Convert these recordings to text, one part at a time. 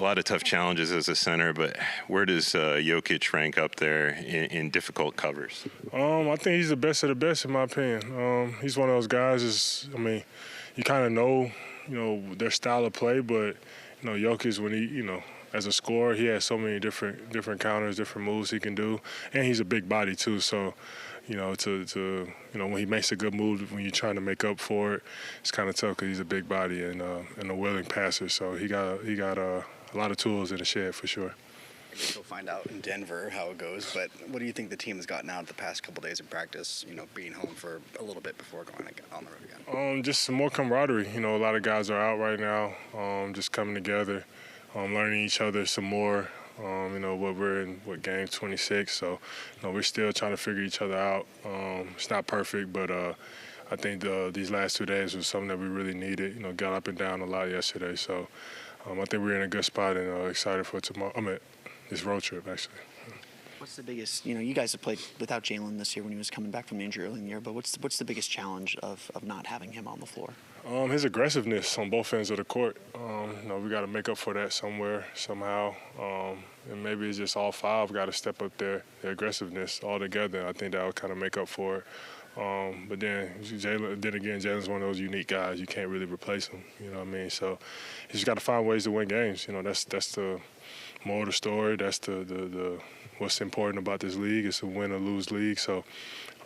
a lot of tough challenges as a center, but where does Jokic rank up there in difficult covers? I think he's the best of the best, in my opinion. He's one of those guys. You kind of know, their style of play, but Jokic, when he, as a scorer, he has so many different counters, different moves he can do, and he's a big body too. So, when he makes a good move, when you're trying to make up for it, it's kind of tough because he's a big body and a willing passer. So he got a lot of tools in the shed for sure. I guess we'll find out in Denver how it goes, but what do you think the team has gotten out of the past couple days of practice, being home for a little bit before going on the road again? Just some more camaraderie. A lot of guys are out right now, just coming together, learning each other some more. We're in game 26, so we're still trying to figure each other out. It's not perfect, but I think these last 2 days was something that we really needed. Got up and down a lot yesterday, so I think we're in a good spot and excited for tomorrow. This road trip, actually. What's the biggest, you guys have played without Jalen this year when he was coming back from the injury early in the year, but what's the biggest challenge of not having him on the floor? His aggressiveness on both ends of the court. We got to make up for that somewhere, somehow. And maybe it's just all five got to step up their aggressiveness all together. I think that will kind of make up for it. But then Jalen's one of those unique guys. You can't really replace him. You know what I mean? So you just got to find ways to win games. That's the moral of the story. That's the what's important about this league. It's a win or lose league. So,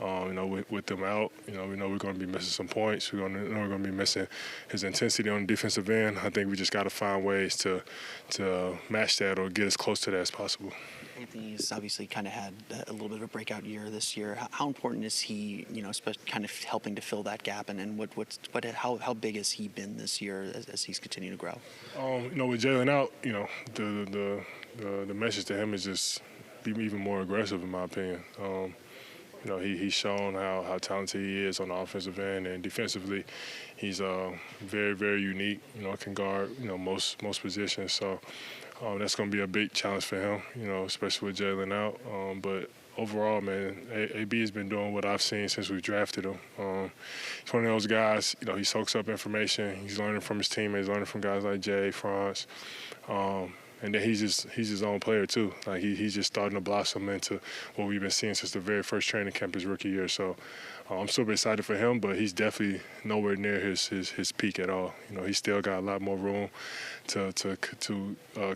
with them out, we know we're going to be missing some points. We're going to be missing his intensity on the defensive end. I think we just got to find ways to match that or get as close to that as possible. Anthony's obviously kind of had a little bit of a breakout year this year. How important is he, especially kind of helping to fill that gap? And how big has he been this year as he's continued to grow? With Jalen out, the message to him is just be even more aggressive, in my opinion. He's shown how talented he is on the offensive end, and defensively, he's very, very unique. Can guard most positions. So that's going to be a big challenge for him. Especially with Jalen out. But overall, man, AB has been doing what I've seen since we drafted him. He's one of those guys. He soaks up information. He's learning from his teammates, learning from guys like Jay, Franz. And then he's his own player too. Like he's just starting to blossom into what we've been seeing since the very first training camp his rookie year. So I'm super excited for him, but he's definitely nowhere near his peak at all. He's still got a lot more room to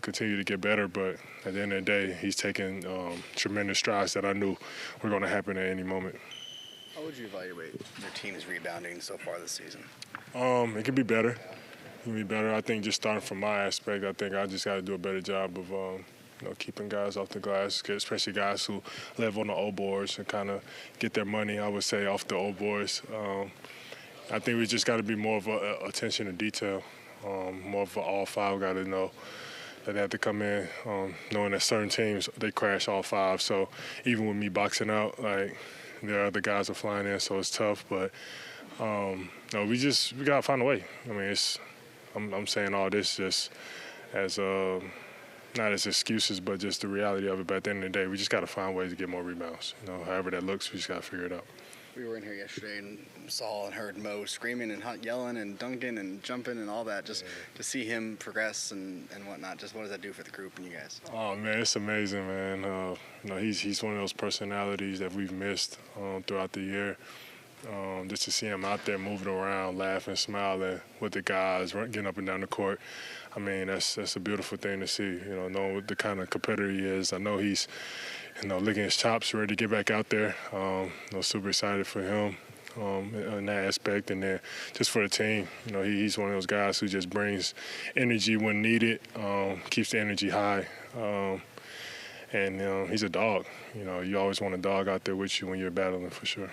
continue to get better. But at the end of the day, he's taking tremendous strides that I knew were going to happen at any moment. How would you evaluate your team's rebounding so far this season? It could be better. I think just starting from my aspect, I think I just got to do a better job of keeping guys off the glass, especially guys who live on the old boards and kind of get their money, I would say, off the old boards. I think we just got to be more of attention to detail, more of all five got to know that they have to come in knowing that certain teams, they crash all five. So even with me boxing out, like there are other guys that are flying in, so it's tough. But we got to find a way. I'm saying all this just as not as excuses, but just the reality of it. But at the end of the day, we just got to find ways to get more rebounds. However that looks, we just got to figure it out. We were in here yesterday and saw and heard Mo screaming and yelling and dunking and jumping and all that. Just to see him progress and whatnot. Just what does that do for the group and you guys? Oh man, it's amazing, man. He's one of those personalities that we've missed throughout the year. Just to see him out there moving around, laughing, smiling with the guys, getting up and down the court. That's a beautiful thing to see. Knowing the kind of competitor he is. I know he's, licking his chops, ready to get back out there. Super excited for him in that aspect. And then just for the team, he's one of those guys who just brings energy when needed, keeps the energy high. And he's a dog. You always want a dog out there with you when you're battling, for sure.